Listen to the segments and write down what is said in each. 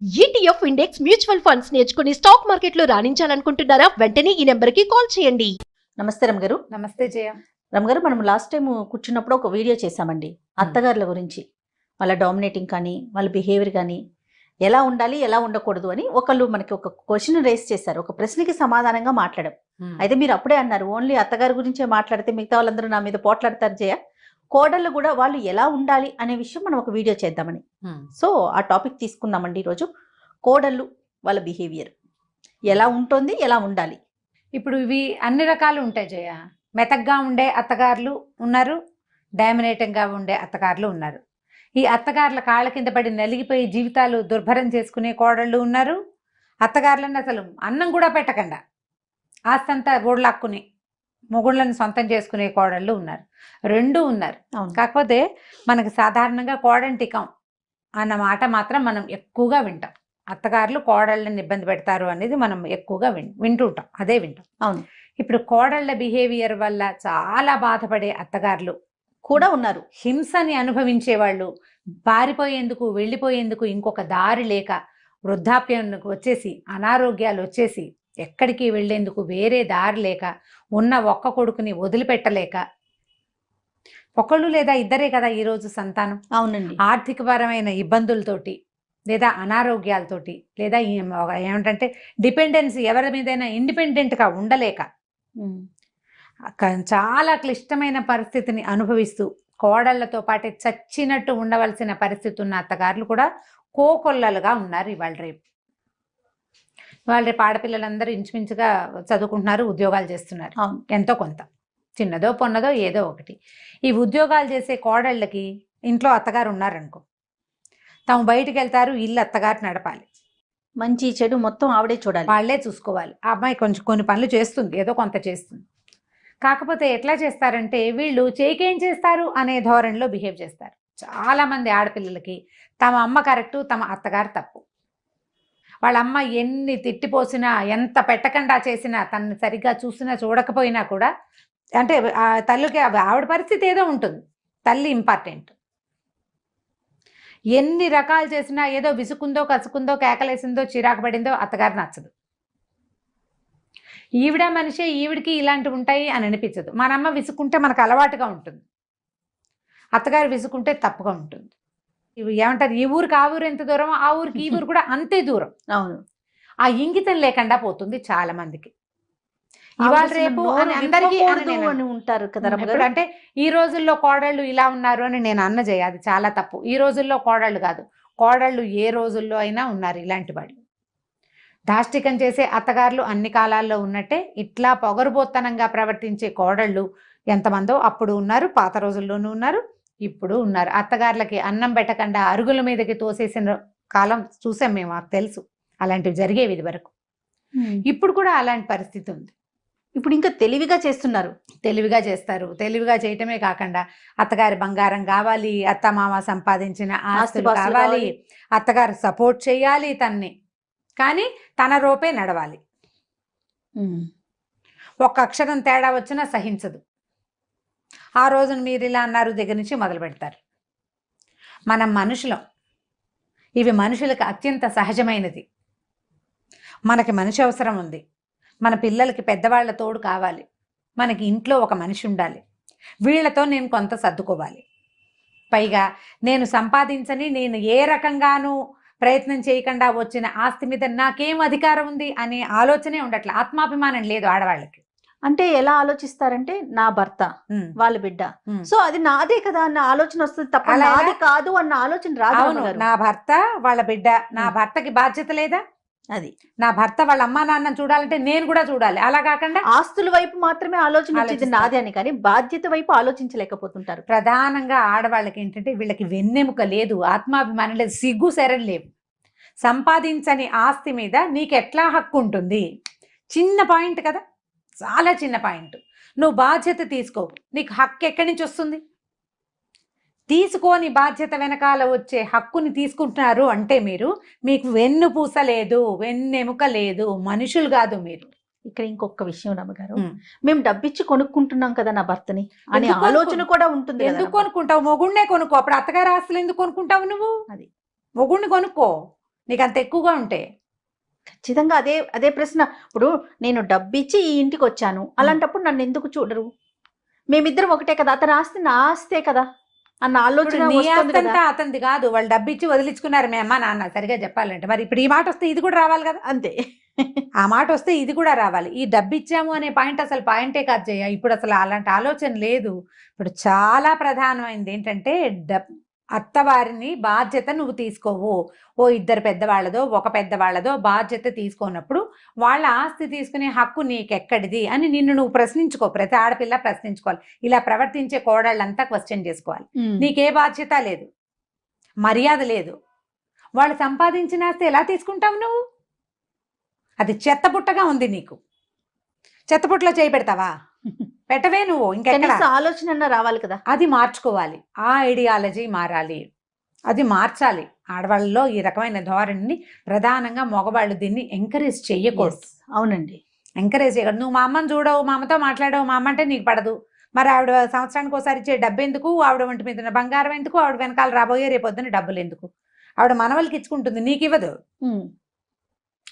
ETF index mutual funds నేర్చుకుని stock మార్కెట్లో రాణించాలనుకుంటున్నారా? వెంటనే ఈ నెంబర్కి కాల్ చేయండి. నమస్తే రమగారు. నమస్తే జయ. రమగారు, మనం లాస్ట్ టైం కూర్చున్నప్పుడు ఒక వీడియో చేశామండి అత్తగారుల గురించి. వాళ్ళ డామినేటింగ్ కానీ వాళ్ళ బిహేవియర్ కానీ ఎలా ఉండాలి ఎలా ఉండకూడదు అని ఒకళ్ళు మనకి ఒక క్వశ్చన్ రేస్ చేశారు. ఒక ప్రశ్నకి సమాధానంగా మాట్లాడాం. అయితే మీరు అప్పుడే అన్నారు ఓన్లీ అత్తగారి గురించే మాట్లాడితే మిగతా వాళ్ళందరూ నా మీద పోట్లాడతారు జయ, కోడళ్ళు కూడా వాళ్ళు ఎలా ఉండాలి అనే విషయం మనం ఒక వీడియో చేద్దామని. సో ఆ టాపిక్ తీసుకుందామండి ఈరోజు. కోడళ్ళు వాళ్ళ బిహేవియర్ ఎలా ఉంటుంది, ఎలా ఉండాలి. ఇప్పుడు ఇవి అన్ని రకాలు ఉంటాయి జయ. మెతగ్గా ఉండే అత్తగారులు ఉన్నారు, డామినేటింగ్గా ఉండే అత్తగారులు ఉన్నారు. ఈ అత్తగారుల కాళ్ళ కింద పడి నలిగిపోయి జీవితాలు దుర్భరం చేసుకునే కోడళ్ళు ఉన్నారు. అత్తగారులను అసలు అన్నం కూడా పెట్టకుండా ఆస్తంతా ఓడలాక్కుని మొగుళ్ళని సొంతం చేసుకునే కోడళ్ళు ఉన్నారు. రెండూ ఉన్నారు. కాకపోతే మనకు సాధారణంగా కోడంటికం అన్న మాట మాత్రం మనం ఎక్కువగా వింటాం. అత్తగారులు కోడళ్ళని ఇబ్బంది పెడతారు అనేది మనం ఎక్కువగా వింటుంటాం, అదే వింటాం. అవును. ఇప్పుడు కోడళ్ళ బిహేవియర్ వల్ల చాలా బాధపడే అత్తగారులు కూడా ఉన్నారు. హింసని అనుభవించే వాళ్ళు, పారిపోయేందుకు వెళ్ళిపోయేందుకు ఇంకొక దారి లేక, వృద్ధాప్యానికి వచ్చేసి అనారోగ్యాలు వచ్చేసి ఎక్కడికి వెళ్లేందుకు వేరే దారి లేక, ఉన్న ఒక్క కొడుకుని వదిలిపెట్టలేక, ఒకళ్ళు లేదా ఇద్దరే కదా ఈరోజు సంతానం. అవునండి. ఆర్థికపరమైన ఇబ్బందులతోటి లేదా అనారోగ్యాలతోటి లేదా ఏమిటంటే డిపెండెన్సీ, ఎవరి మీదైనా ఇండిపెండెంట్గా ఉండలేక చాలా క్లిష్టమైన పరిస్థితిని అనుభవిస్తూ కోడళ్లతో పాటే చచ్చినట్టు ఉండవలసిన పరిస్థితి ఉన్న అత్తగారులు కూడా కోకొల్లలుగా ఉన్నారు ఇవాళ రేపు. వాళ్ళ రేపు ఆడపిల్లలందరూ ఇంచుమించుగా చదువుకుంటున్నారు, ఉద్యోగాలు చేస్తున్నారు. ఎంతో కొంత, చిన్నదో పొన్నదో ఏదో ఒకటి. ఈ ఉద్యోగాలు చేసే కోడళ్ళకి ఇంట్లో అత్తగారు ఉన్నారనుకో, తాము బయటికి వెళ్తారు, ఇల్లు అత్తగారు నడపాలి, మంచి చెడు మొత్తం ఆవిడే చూడాలి, వాళ్ళే చూసుకోవాలి. ఆ అమ్మాయి కొంచెం కొన్ని పనులు చేస్తుంది, ఏదో కొంత చేస్తుంది. కాకపోతే ఎట్లా చేస్తారంటే వీళ్ళు చేకేం చేస్తారు అనే ధోరణిలో బిహేవ్ చేస్తారు. చాలామంది ఆడపిల్లలకి తమ అమ్మ కరెక్టు, తమ అత్తగారు తప్పు. వాళ్ళ అమ్మ ఎన్ని తిట్టిపోసినా, ఎంత పెట్టకుండా చేసినా, తనని సరిగ్గా చూసినా చూడకపోయినా కూడా, అంటే ఆ తల్లికి ఆవిడ పరిస్థితి ఏదో ఉంటుంది, తల్లి ఇంపార్టెంట్. ఎన్ని రకాలు చేసినా ఏదో విసుకుందో, కసుకుందో, కేకలేసిందో, చిరాకు పడిందో అత్తగారు నచ్చదు. ఈవిడ మనిషే, ఈవిడికి ఇలాంటివి ఉంటాయి అని అనిపించదు. మన అమ్మ విసుకుంటే మనకు అలవాటుగా ఉంటుంది, అత్తగారు విసుకుంటే తప్పుగా ఉంటుంది. ఇవి ఏమంటారు, ఈ ఊరికి ఆ ఊరు ఎంత దూరం, ఆ ఊరికి ఈ ఊరు కూడా అంతే దూరం. అవును. ఆ ఇంగితం లేకుండా పోతుంది చాలా మందికి. ఇవాళ రేపు అందరికీ ఉంటారు కదా. అంటే ఈ రోజుల్లో కోడళ్ళు ఇలా ఉన్నారు అని నేను అన్న చేయ, అది చాలా తప్పు. ఈ రోజుల్లో కోడళ్ళు కాదు, కోడళ్ళు ఏ రోజుల్లో అయినా ఉన్నారు ఇలాంటి వాళ్ళు. దాష్టికం చేసే అత్తగారులు అన్ని కాలాల్లో ఉన్నట్టే ఇట్లా పొగరుబోత్తనంగా ప్రవర్తించే కోడళ్ళు ఎంతమందో అప్పుడు ఉన్నారు, పాత రోజుల్లోనూ ఉన్నారు, ఇప్పుడు ఉన్నారు. అత్తగారులకి అన్నం పెట్టకుండా అరుగుల మీదకి తోసేసిన కాలం చూసాం మేము, మాకు తెలుసు అలాంటివి జరిగేవి ఇది వరకు. ఇప్పుడు కూడా అలాంటి పరిస్థితి ఉంది. ఇప్పుడు ఇంకా తెలివిగా చేస్తున్నారు, తెలివిగా చేస్తారు. తెలివిగా చేయటమే కాకుండా అత్తగారి బంగారం కావాలి, అత్త మామ సంపాదించిన ఆస్తులు కావాలి, అత్తగారు సపోర్ట్ చేయాలి తన్ని, కానీ తన రూపే నడవాలి. ఒక్క అక్షరం తేడా వచ్చినా సహించదు. ఆ రోజున మీరు ఇలా అన్నారు దగ్గర నుంచి మొదలు పెడతారు. మనం మనుషులం, ఇవి మనుషులకు అత్యంత సహజమైనది. మనకి మనిషి అవసరం ఉంది, మన పిల్లలకి పెద్దవాళ్ల తోడు కావాలి, మనకి ఇంట్లో ఒక మనిషి ఉండాలి, వీళ్లతో నేను కొంత సర్దుకోవాలి. పైగా నేను సంపాదించని, నేను ఏ రకంగానూ ప్రయత్నం చేయకుండా వచ్చిన ఆస్తి మీద నాకేం అధికారం ఉంది అనే ఆలోచనే ఉండట్లే. ఆత్మాభిమానం లేదు ఆడవాళ్ళకి. అంటే ఎలా ఆలోచిస్తారంటే నా భర్త, వాళ్ళ బిడ్డ, సో అది నాదే కదా అన్న ఆలోచన వస్తుంది తప్ప నాది కాదు అన్న ఆలోచన రాదు. నా భర్త వాళ్ళ బిడ్డ, నా భర్తకి బాధ్యత లేదా? అది నా భర్త వాళ్ళ అమ్మా నాన్న చూడాలంటే నేను కూడా చూడాలి. అలా కాకుండా ఆస్తుల వైపు మాత్రమే ఆలోచన వచ్చింది నాది అని, కానీ బాధ్యత వైపు ఆలోచించలేకపోతుంటారు. ప్రధానంగా ఆడవాళ్ళకి ఏంటంటే వీళ్ళకి వెన్నెముక లేదు, ఆత్మాభిమానం లేదు, సిగ్గు శరం లేవు. సంపాదించని ఆస్తి మీద నీకెట్లా హక్కు ఉంటుంది? చిన్న పాయింట్ కదా, చాలా చిన్న పాయింట్. నువ్వు బాధ్యత తీసుకో, నీకు హక్కు ఎక్కడి నుంచి వస్తుంది? తీసుకోని బాధ్యత వెనకాల వచ్చే హక్కుని తీసుకుంటున్నారు అంటే మీకు వెన్నుపూస లేదు, వెన్నెముక లేదు, మనుషులు కాదు మీరు. ఇక్కడ ఇంకొక విషయం రమ్మగారు, మేము డబ్బిచ్చి కొనుక్కుంటున్నాం కదా నా భర్తని అనే ఆలోచన కూడా ఉంటుంది. ఎందుకు కొనుక్కుంటావు? మొగుడినే కొనుక్కో. అప్పుడు అత్తగారి ఆస్తులు ఎందుకు కొనుక్కుంటావు నువ్వు? అది మొగుడిని కొనుక్కో. నీకు అంత ఎక్కువగా ఉంటే? ఖచ్చితంగా అదే అదే ప్రశ్న. ఇప్పుడు నేను డబ్బిచ్చి ఈ ఇంటికి వచ్చాను, అలాంటప్పుడు నన్ను ఎందుకు చూడరు? మేమిద్దరం ఒకటే కదా, అతని ఆస్తి నా ఆస్తే కదా అన్న ఇప్పుడు ఆలోచన నీ వస్తుంది ఆస్తి కదా. అంతా అతనిది కాదు, వాళ్ళు డబ్బు ఇచ్చి వదిలించుకున్నారు మీ అమ్మ నాన్న, సరిగా చెప్పాలంటే. మరి ఇప్పుడు ఈ మాట వస్తే ఇది కూడా రావాలి కదా. అంతే. ఆ మాట వస్తే ఇది కూడా రావాలి. ఈ డబ్బు ఇచ్చాము అనే పాయింట్ అసలు పాయింటే కాదు జయ. ఇప్పుడు అసలు అలాంటి ఆలోచన లేదు. ఇప్పుడు చాలా ప్రధానమైనది ఏంటంటే అత్తవారిని బాధ్యత నువ్వు తీసుకోవు. ఓ ఇద్దరు పెద్దవాళ్ళదో ఒక పెద్దవాళ్ళదో బాధ్యత తీసుకున్నప్పుడు వాళ్ళ ఆస్తి తీసుకునే హక్కు నీకెక్కడిది అని నిన్ను నువ్వు ప్రశ్నించుకో. ప్రతి ఆడపిల్ల ప్రశ్నించుకోవాలి. ఇలా ప్రవర్తించే కోడళ్ళంతా క్వశ్చన్ చేసుకోవాలి. నీకే బాధ్యత లేదు, మర్యాద లేదు. వాళ్ళు సంపాదించిన ఆస్తి ఎలా తీసుకుంటావు నువ్వు? అది చెత్తపుట్టగా ఉంది నీకు. చెత్తపుట్టలో చేయి పెడతావా? పెట్టవే నువ్వు. ఇంకెక్కడ ఆలోచన రావాలి కదా. అది మార్చుకోవాలి. ఆ ఐడియాలజీ మారాలి, అది మార్చాలి. ఆడవాళ్ళలో ఈ రకమైన ధోరణిని ప్రధానంగా మగవాళ్ళు దీన్ని ఎంకరేజ్ చెయ్యకూడదు. అవునండి, ఎంకరేజ్ చేయకూడదు. నువ్వు మా అమ్మని చూడవు, మా అమ్మతో మాట్లాడవు, మా అమ్మ అంటే నీకు పడదు. మరి ఆవిడ సంవత్సరానికి ఒకసారి ఇచ్చే డబ్బు ఎందుకు? ఆవిడ ఒంటి మీద ఉన్న బంగారం ఎందుకు? ఆవిడ వెనకాల రాబోయే రేపొద్దున డబ్బులు ఎందుకు? ఆవిడ మనవలకి ఇచ్చుకుంటుంది, నీకు ఇవ్వదు.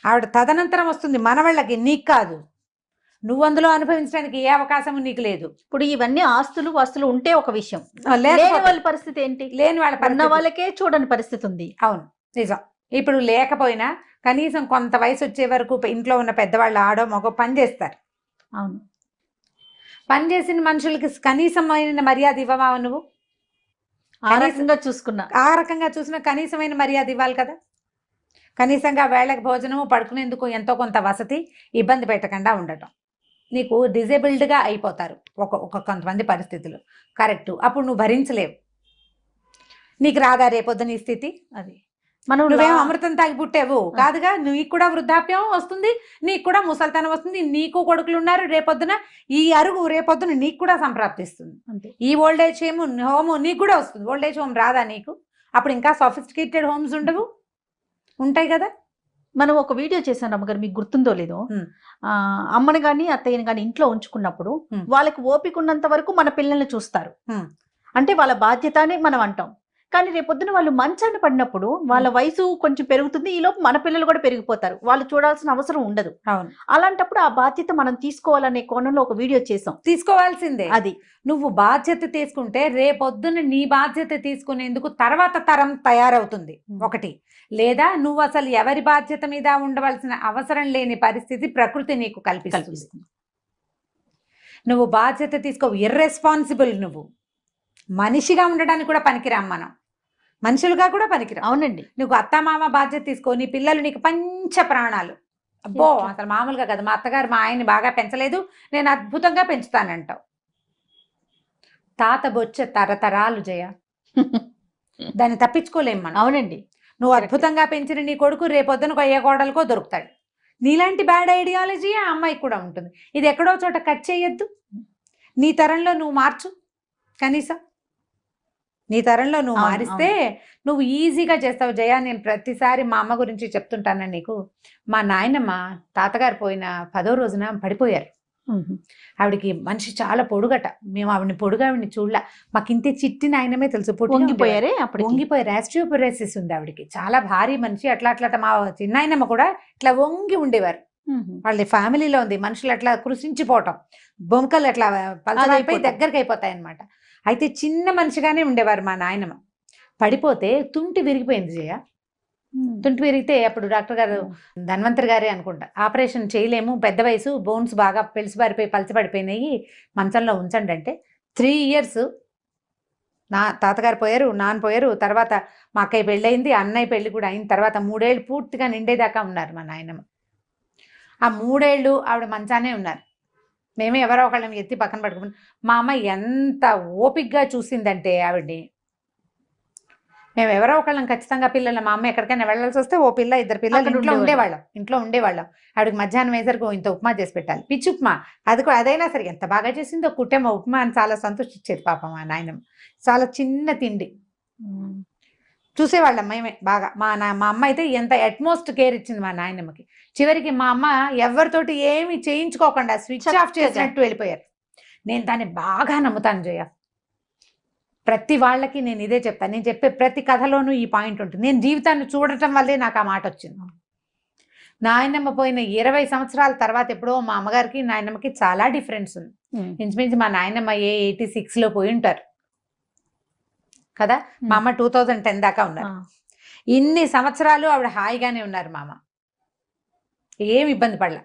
ఆవిడ తదనంతరం వస్తుంది మనవాళ్ళకి, నీకు కాదు. నువ్వు అందులో అనుభవించడానికి ఏ అవకాశం నీకు లేదు. ఇప్పుడు ఇవన్నీ ఆస్తులు వస్తువులు ఉంటే ఒక విషయం, వాళ్ళ పరిస్థితి ఏంటి? లేని వాళ్ళ ఉన్న వాళ్ళకే చూడని పరిస్థితి ఉంది. అవును, నిజం. ఇప్పుడు లేకపోయినా కనీసం కొంత వయసు వచ్చే వరకు ఇంట్లో ఉన్న పెద్దవాళ్ళు ఆడో మగో పని చేస్తారు. అవును, పని చేసిన మనుషులకి కనీసమైన మర్యాద ఇవ్వవా నువ్వు? ఆ రకంగా చూసిన కనీసమైన మర్యాద ఇవ్వాలి కదా. కనీసంగా వేళకి భోజనము, పడుకునేందుకు ఎంతో కొంత వసతి, ఇబ్బంది పెట్టకుండా ఉండటం. నీకు డిజేబుల్డ్గా అయిపోతారు కొంతమంది పరిస్థితులు, కరెక్ట్. అప్పుడు నువ్వు భరించలేవు. నీకు రాదా రేపొద్దున ఈ స్థితి? అది నువ్వేం అమృతం తాగి పుట్టావు కాదుగా. నీకు కూడా వృద్ధాప్యం వస్తుంది, నీకు కూడా ముసల్తనం వస్తుంది, నీకు కొడుకులు ఉన్నారు. రేపొద్దున ఈ అరుగు రేపొద్దున నీకు కూడా సంప్రాప్తిస్తుంది. ఈ ఓల్డేజ్ హోమ్ నీకు కూడా వస్తుంది. ఓల్డేజ్ హోమ్ రాదా నీకు? అప్పుడు ఇంకా సోఫిస్టికేటెడ్ హోమ్స్ ఉండవు, ఉంటాయి కదా. మనం ఒక వీడియో చేశాను అమ్మగారు, మీకు గుర్తుందో లేదో. అమ్మని గాని అత్తయ్యని గాని ఇంట్లో ఉంచుకున్నప్పుడు వాళ్ళకి ఓపిక ఉన్నంత వరకు మన పిల్లల్ని చూస్తారు, అంటే వాళ్ళ బాధ్యత అని మనం అంటాం. కానీ రేపొద్దున వాళ్ళు మంచాన్ని పడినప్పుడు వాళ్ళ వయసు కొంచెం పెరుగుతుంది, ఈలోపు మన పిల్లలు కూడా పెరిగిపోతారు, వాళ్ళు చూడాల్సిన అవసరం ఉండదు. అలాంటప్పుడు ఆ బాధ్యత మనం తీసుకోవాలనే కోణంలో ఒక వీడియో చేసాం. తీసుకోవాల్సిందే. అది నువ్వు బాధ్యత తీసుకుంటే రేపొద్దున నీ బాధ్యత తీసుకునేందుకు తర్వాత తరం తయారవుతుంది ఒకటి. లేదా నువ్వు అసలు ఎవరి బాధ్యత మీద ఉండవలసిన అవసరం లేని పరిస్థితి ప్రకృతి నీకు కల్పిస్తుంది. నువ్వు బాధ్యత తీసుకోవు, ఇర్రెస్పాన్సిబుల్. నువ్వు మనిషిగా ఉండడానికి కూడా పనికిరాం, మనం మనుషులుగా కూడా పనికిరాం. అవునండి. నువ్వు అత్తమామ బాధ్యత తీసుకో, నీ పిల్లలు నీకు పంచ ప్రాణాలు. అబ్బో అసలు మామూలుగా కదా, మా అత్తగారు మా ఆయన్ని బాగా పెంచలేదు, నేను అద్భుతంగా పెంచుతానంటావు. తాత బొచ్చ తరతరాలు జయ, దాన్ని తప్పించుకోలేము మనం. అవునండి. నువ్వు అద్భుతంగా పెంచిన నీ కొడుకు రేపొద్దున ఏ కోడలకో దొరుకుతాడు. నీలాంటి బ్యాడ్ ఐడియాలజీ ఆ అమ్మాయికి కూడా ఉంటుంది. ఇది ఎక్కడో చోట కట్ చేయొద్దు. నీ తరంలో నువ్వు మార్చు, కనీసం నీ తరంలో నువ్వు మారిస్తే నువ్వు ఈజీగా చేస్తావు జయ. నేను ప్రతిసారి మా అమ్మ గురించి చెప్తుంటాను నీకు. మా నాయనమ్మ తాతగారు పోయిన 10వ రోజున పడిపోయారు. ఆవిడకి మనిషి చాలా పొడుగట. మేము ఆవిడని పొడుగావిడిని చూడలే, మాకింతే చిట్టి నాయనమే తెలుసు. పొంగిపోయారే, అప్పుడు వంగిపోయారు. ఆస్టియోపొరోసిస్ ఉంది ఆవిడకి, చాలా భారీ మనిషి. అట్లా మా చిన్నాయనమ్మ కూడా ఇట్లా వంగి ఉండేవారు. వాళ్ళ ఫ్యామిలీలో ఉంది మనుషులు అట్లా కృషించిపోవటం, బొంకలు అట్లా పలచమైపోయి దగ్గరికి అయిపోతాయి అనమాట. అయితే చిన్న మనిషిగానే ఉండేవారు మా నాయనమ్మ. పడిపోతే తుంటి విరిగిపోయింది జయ. తుంటి విరిగితే అప్పుడు డాక్టర్ గారు, ధన్వంతరి గారే అనుకుంటా, ఆపరేషన్ చేయలేము, పెద్ద వయసు, బోన్స్ బాగా పెలిసిబారిపోయి పలచబడిపోయినాయి, మంచంలో ఉంచండి అంటే 3 years నా తాతగారు పోయారు, నాన్న పోయారు. తర్వాత మా అక్కయ్య పెళ్ళయింది, అన్నయ్య పెళ్ళి కూడా అయిన తర్వాత 3 ఏళ్ళు పూర్తిగా నిండేదాకా ఉన్నారు మా నాయనమ్మ. ఆ 3 ఏళ్ళు ఆవిడ మంచానే ఉన్నారు. మేమే ఎవరో ఒకళ్ళని ఎత్తి పక్కన పట్టుకుని, మా అమ్మ ఎంత ఓపిక్గా చూసిందంటే ఆవిడ్ని. మేము ఎవరో ఒకళ్ళం ఖచ్చితంగా పిల్లలు, మా అమ్మ ఎక్కడికైనా వెళ్ళాల్సి వస్తే ఓ పిల్ల 2 పిల్లలు ఇంట్లో ఉండేవాళ్ళం. ఆవిడకి మధ్యాహ్నం వేసరికి ఇంత ఉప్మా చేసి పెట్టాలి, పిచ్చి ఉప్మా. అదైనా సరే ఎంత బాగా చేసిందో, కుట్టేమో ఉప్మా అని చాలా సంతోషించేది పాపం మా నాయనమ్మ. చాలా చిన్న తిండి చూసేవాళ్ళం మేమే బాగా. మా అమ్మ అయితే ఎంత అట్మోస్ట్ కేర్ ఇచ్చింది మా నాయనమ్మకి. చివరికి మా అమ్మ ఎవరితోటి ఏమి చేయించుకోకుండా స్విచ్ ఆఫ్ చేసినట్టు వెళ్ళిపోయారు. నేను దాన్ని బాగా నమ్ముతాను జయ. ప్రతి వాళ్ళకి నేను ఇదే చెప్తాను. నేను చెప్పే ప్రతి కథలోనూ ఈ పాయింట్ ఉంటుంది. నేను జీవితాన్ని చూడటం వల్లే నాకు ఆ మాట వచ్చింది. నాయనమ్మ పోయిన 20 సంవత్సరాల తర్వాత ఎప్పుడో మా అమ్మగారికి నాయనమ్మకి చాలా డిఫరెన్స్ ఉంది. ఇంచుమించు మా నాయనమ్మ 86లో పోయి ఉంటారు కదా. మా అమ్మ 2010 దాకా ఉన్నారు. ఇన్ని సంవత్సరాలు ఆవిడ హాయిగానే ఉన్నారు. మా అమ్మ ఏం ఇబ్బంది పడలే.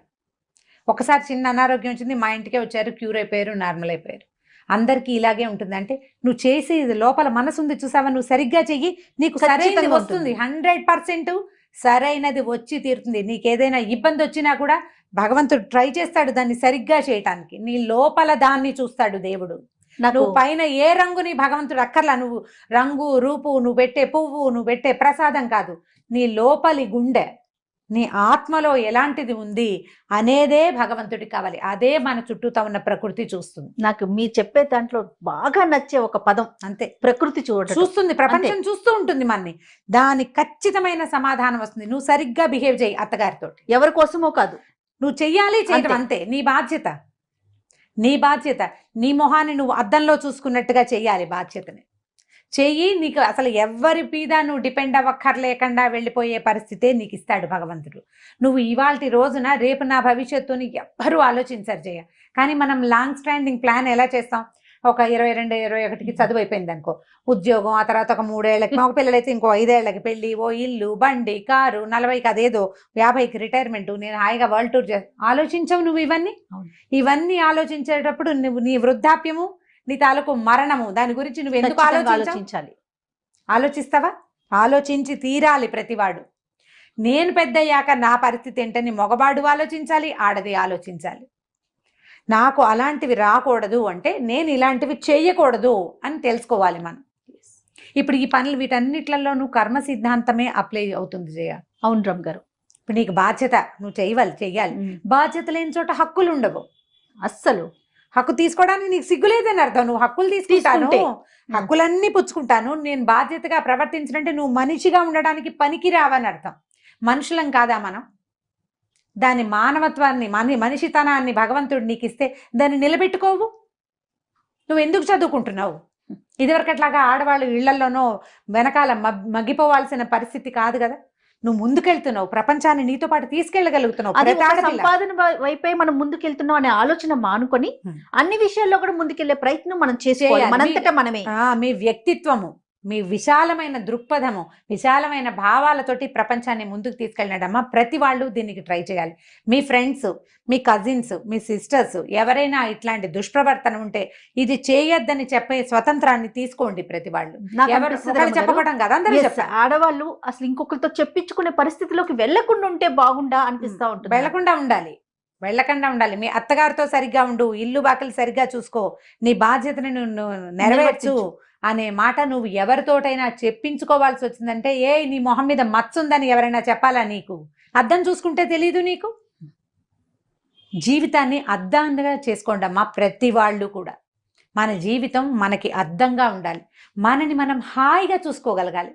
ఒకసారి చిన్న అనారోగ్యం వచ్చింది, మా ఇంటికే వచ్చారు, క్యూర్ అయిపోయారు, నార్మల్ అయిపోయారు. అందరికీ ఇలాగే ఉంటుంది. అంటే నువ్వు చేసి లోపల మనసు ఉంది చూసావా, నువ్వు సరిగ్గా చెయ్యి, నీకు సరైనది వస్తుంది. 100% సరైనది వచ్చి తీరుతుంది. నీకు ఏదైనా ఇబ్బంది వచ్చినా కూడా భగవంతుడు ట్రై చేస్తాడు దాన్ని సరిగ్గా చేయటానికి. నీ లోపల దాన్ని చూస్తాడు దేవుడు. నువ్వు పైన ఏ రంగుని భగవంతుడు అక్కర్లా. నువ్వు రంగు రూపు, నువ్వు పెట్టే పువ్వు, నువ్వు పెట్టే ప్రసాదం కాదు, నీ లోపలి గుండె, నీ ఆత్మలో ఎలాంటిది ఉంది అనేదే భగవంతుడికి కావాలి. అదే మన చుట్టూతో ఉన్న ప్రకృతి చూస్తుంది. నాకు మీరు చెప్పే దాంట్లో బాగా నచ్చే ఒక పదం అంతే, ప్రకృతి చూస్తుంది, ప్రపంచం చూస్తూ ఉంటుంది మనని. దానికి ఖచ్చితమైన సమాధానం వస్తుంది. నువ్వు సరిగ్గా బిహేవ్ చేయి అత్తగారితో, ఎవరి కోసమో కాదు, నువ్వు చెయ్యాలి, చేయటం అంతే. నీ బాధ్యత, నీ బాధ్యత. నీ మొహాన్ని నువ్వు అద్దంలో చూసుకున్నట్టుగా చెయ్యాలి. బాధ్యతని చెయ్యి. నీకు అసలు ఎవరి మీద నువ్వు డిపెండ్ అవ్వక్కర్లేకుండా వెళ్ళిపోయే పరిస్థితే నీకు ఇస్తాడు భగవంతుడు. నువ్వు ఇవాల్టి రోజున రేపు నా భవిష్యత్తుని ఎవ్వరూ ఆలోచించరు జయ. కానీ మనం లాంగ్ స్టాండింగ్ ప్లాన్ ఎలా చేస్తాం? ఒక 22, 21కి చదువు అయిపోయింది అనుకో, ఉద్యోగం, ఆ తర్వాత ఒక 3 ఏళ్ళకి, మగ పిల్లలైతే ఇంకో 5 ఏళ్ళకి పెళ్ళి, ఓ ఇల్లు, బండి, కారు, 40కి అదేదో, 50కి రిటైర్మెంట్, నేను హాయిగా వరల్డ్ టూర్ ఆలోచించవు నువ్వు. ఇవన్నీ ఆలోచించేటప్పుడు నువ్వు నీ వృద్ధాప్యము, నీ తాలూకు మరణము, దాని గురించి నువ్వు ఎందుకు ఆలోచించాలి? ఆలోచిస్తావా? ఆలోచించి తీరాలి ప్రతివాడు. నేను పెద్దయ్యాక నా పరిస్థితి ఏంటని మగవాడు ఆలోచించాలి, ఆడది ఆలోచించాలి. నాకు అలాంటివి రాకూడదు అంటే నేను ఇలాంటివి చేయకూడదు అని తెలుసుకోవాలి మనం. ఇప్పుడు ఈ పనులు వీటన్నిట్లలోనూ కర్మ సిద్ధాంతమే అప్లై అవుతుంది జయ. అవును రమ్ గారు. ఇప్పుడు నీకు బాధ్యత, నువ్వు చెయ్యాలి. బాధ్యత లేని చోట హక్కులు ఉండవు. అస్సలు హక్కు తీసుకోవడానికి నీకు సిగ్గులేదని అర్థం. నువ్వు హక్కులు తీసుకుంటాను, హక్కులన్నీ పుచ్చుకుంటాను, నేను బాధ్యతగా ప్రవర్తించినంటే నువ్వు మనిషిగా ఉండడానికి పనికి రావని అర్థం. మనుషులం కాదా మనం? దాని మానవత్వాన్ని, మనిషితనాన్ని భగవంతుడు నీకు ఇస్తే దాన్ని నిలబెట్టుకోవు. నువ్వు ఎందుకు చదువుకుంటున్నావు? ఇదివరకట్లాగా ఆడవాళ్ళు ఇళ్లలోనో వెనకాల మగ్గిపోవాల్సిన పరిస్థితి కాదు కదా. నువ్వు ముందుకెళ్తున్నావు, ప్రపంచాన్ని నీతో పాటు తీసుకెళ్ళగలుగుతున్నావు. సంపాదన వైపే మనం ముందుకెళ్తున్నాం అనే ఆలోచన మానుకొని అన్ని విషయాల్లో కూడా ముందుకెళ్లే ప్రయత్నం మనం చేసుకోవాలి. మనంతటా మనమే. మీ వ్యక్తిత్వము, మీ విశాలమైన దృక్పథము, విశాలమైన భావాలతోటి ప్రపంచాన్ని ముందుకు తీసుకెళ్ళినడమ్మా. ప్రతి వాళ్ళు దీనికి ట్రై చేయాలి. మీ ఫ్రెండ్స్, మీ కజిన్స్, మీ సిస్టర్స్ ఎవరైనా ఇట్లాంటి దుష్ప్రవర్తన ఉంటే ఇది చేయొద్దని చెప్పే స్వతంత్రాన్ని తీసుకోండి ప్రతి వాళ్ళు. చెప్పడం కదా అందరూ చెప్తారు. ఆడవాళ్ళు అసలు ఇంకొకరితో చెప్పించుకునే పరిస్థితిలోకి వెళ్లకుండా ఉంటే బాగుండా అనిపిస్తా ఉంటుంది. వెళ్లకుండా ఉండాలి. మీ అత్తగారితో సరిగ్గా ఉండు, ఇల్లు బాకలు సరిగ్గా చూసుకో, నీ బాధ్యతని నువ్వు నెరవేర్చు అనే మాట నువ్వు ఎవరితోటైనా చెప్పించుకోవాల్సి వచ్చిందంటే, నీ మొహం మీద మచ్చుందని ఎవరైనా చెప్పాలా నీకు? అద్దం చూసుకుంటే తెలీదు నీకు? జీవితాన్ని అద్దంగా చేసుకోండి అమ్మా. ప్రతి వాళ్ళు కూడా మన జీవితం మనకి అద్దంగా ఉండాలి. మనని మనం హాయిగా చూసుకోగలగాలి.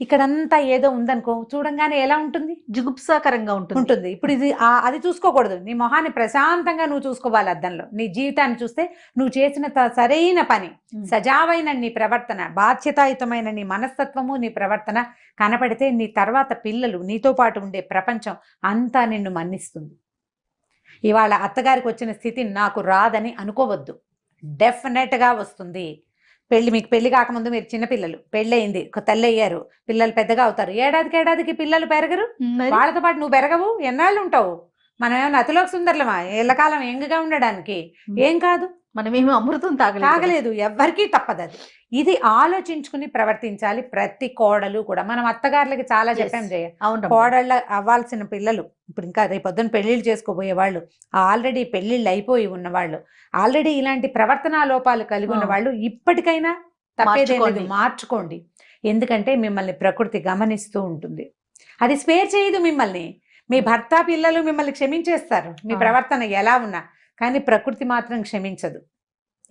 ఇక్కడంతా ఏదో ఉందనుకో, చూడంగానే ఎలా ఉంటుంది? జుగుప్సాకరంగా ఉంటుంది. ఇప్పుడు అది చూసుకోకూడదు. నీ మొహాన్ని ప్రశాంతంగా నువ్వు చూసుకోవాలి అద్దంలో. నీ జీవితాన్ని చూస్తే నువ్వు చేసిన సరైన పని, సజావైన నీ ప్రవర్తన, బాధ్యతాయుతమైన నీ మనస్తత్వము, నీ ప్రవర్తన కనపడితే నీ తర్వాత పిల్లలు, నీతో పాటు ఉండే ప్రపంచం అంతా నిన్ను మన్నిస్తుంది. ఇవాళ అత్తగారికి వచ్చిన స్థితి నాకు రాదని అనుకోవద్దు. డెఫినెట్గా వస్తుంది. మీకు పెళ్లి కాకముందు మీరు చిన్నపిల్లలు, పెళ్ళయింది, ఒక తల్లి అయ్యారు, పిల్లలు పెద్దగా అవుతారు. ఏడాదికి పిల్లలు పెరగరు. వాళ్ళతో పాటు నువ్వు పెరగవు. ఎన్నాళ్ళు ఉంటావు? మనం ఏమైనా అతిలోక సుందరులమా ఎల్లకాలం యంగ్గా ఉండడానికి? ఏం కాదు. మనమేమి అమృతం తాగలేదు. ఎవ్వరికీ తప్పదు అది. ఇది ఆలోచించుకుని ప్రవర్తించాలి ప్రతి కోడలు కూడా. మనం అత్తగారులకి చాలా చెప్పాం జయ. కోడళ్ళ అవ్వాల్సిన పిల్లలు, ఇప్పుడు ఇంకా రేపొద్దున పెళ్లిళ్ళు చేసుకోబోయే వాళ్ళు, ఆల్రెడీ పెళ్లిళ్ళు అయిపోయి ఉన్నవాళ్ళు, ఆల్రెడీ ఇలాంటి ప్రవర్తనా లోపాలు కలిగి ఉన్న వాళ్ళు ఇప్పటికైనా తప్పేదేలేదు, మార్చుకోండి. ఎందుకంటే మిమ్మల్ని ప్రకృతి గమనిస్తూ ఉంటుంది. అది స్పేర్ చేయదు మిమ్మల్ని. మీ భర్త, పిల్లలు మిమ్మల్ని క్షమించేస్తారు మీ ప్రవర్తన ఎలా ఉన్నా, కానీ ప్రకృతి మాత్రం క్షమించదు.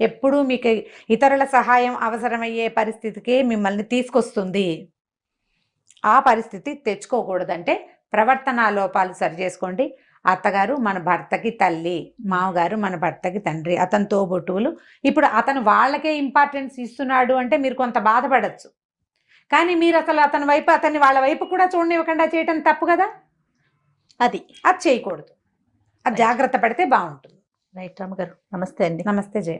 ఎప్పుడూ మీకు ఇతరుల సహాయం అవసరమయ్యే పరిస్థితికే మిమ్మల్ని తీసుకొస్తుంది. ఆ పరిస్థితి తెచ్చుకోకూడదంటే ప్రవర్తనా లోపాలు సరి చేసుకోండి. అత్తగారు మన భర్తకి తల్లి, మామగారు మన భర్తకి తండ్రి, అతని తోబుట్టువులు. ఇప్పుడు అతను వాళ్ళకే ఇంపార్టెన్స్ ఇస్తున్నాడు అంటే మీరు కొంత బాధపడచ్చు. కానీ మీరు అసలు అతన్ని వాళ్ళ వైపు కూడా చూడనివ్వకుండా చేయటం తప్పు కదా. అది చేయకూడదు. అది జాగ్రత్త పడితే బాగుంటుంది. రైట్ రామగారు, నమస్తే అండి. నమస్తే జయ.